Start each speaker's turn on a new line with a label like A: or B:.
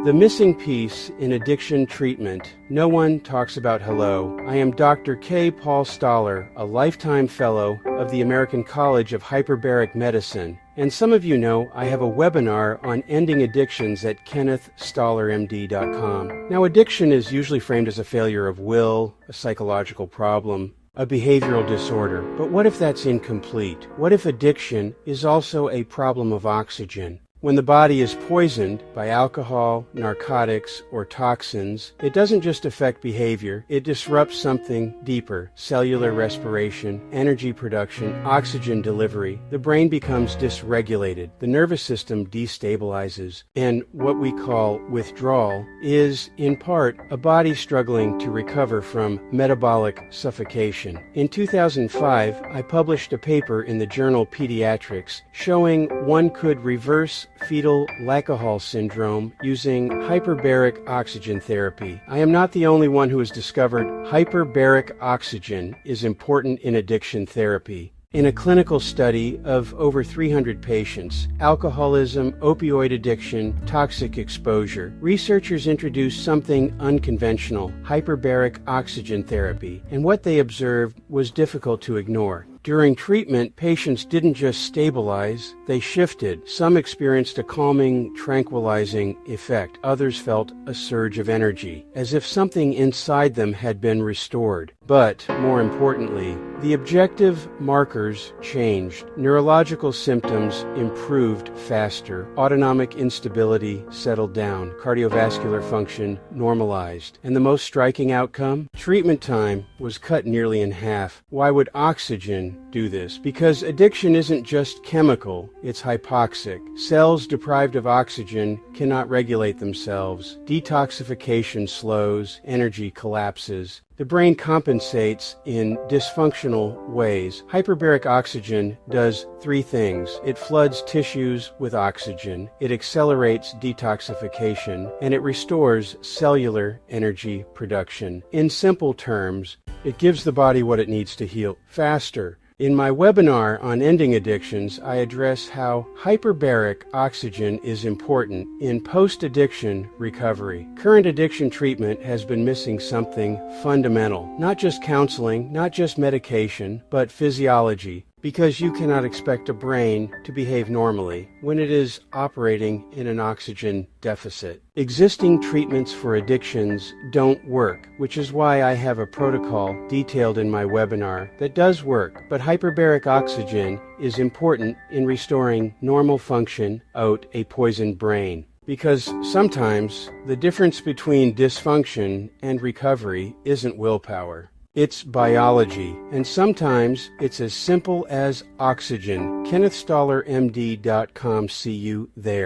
A: The missing piece in addiction treatment. No one talks about hello. I am Dr. K. Paul Stoller, a lifetime fellow of the American College of Hyperbaric Medicine. And some of you know I have a webinar on ending addictions at kennethstollermd.com. Now, addiction is usually framed as a failure of will, a psychological problem, a behavioral disorder. But what if that's incomplete? What if addiction is also a problem of oxygen? When the body is poisoned by alcohol, narcotics, or toxins, it doesn't just affect behavior, it disrupts something deeper: cellular respiration, energy production, oxygen delivery. The brain becomes dysregulated, the nervous system destabilizes, and what we call withdrawal is, in part, a body struggling to recover from metabolic suffocation. In 2005, I published a paper in the journal Pediatrics showing one could reverse fetal alcohol syndrome using hyperbaric oxygen therapy. I am not the only one who has discovered hyperbaric oxygen is important in addiction therapy. In a clinical study of over 300 patients, alcoholism, opioid addiction, toxic exposure, researchers introduced something unconventional: hyperbaric oxygen therapy, and what they observed was difficult to ignore. During treatment, patients didn't just stabilize, they shifted. Some experienced a calming, tranquilizing effect. Others felt a surge of energy, as if something inside them had been restored. But, more importantly, the objective markers changed. Neurological symptoms improved faster. Autonomic instability settled down. Cardiovascular function normalized. And the most striking outcome? Treatment time was cut nearly in half. Why would oxygen do this? Because addiction isn't just chemical, it's hypoxic. Cells deprived of oxygen cannot regulate themselves. Detoxification slows, energy collapses. The brain compensates in dysfunctional ways. Hyperbaric oxygen does three things. It floods tissues with oxygen, it accelerates detoxification, and it restores cellular energy production. In simple terms, it gives the body what it needs to heal faster. In my webinar on ending addictions, I address how hyperbaric oxygen is important in post-addiction recovery. Current addiction treatment has been missing something fundamental. Not just counseling, not just medication, but physiology. Because you cannot expect a brain to behave normally when it is operating in an oxygen deficit. Existing treatments for addictions don't work, which is why I have a protocol detailed in my webinar that does work. But hyperbaric oxygen is important in restoring normal function out a poisoned brain. Because sometimes the difference between dysfunction and recovery isn't willpower. It's biology, and sometimes it's as simple as oxygen. KennethStollerMD.com. See you there.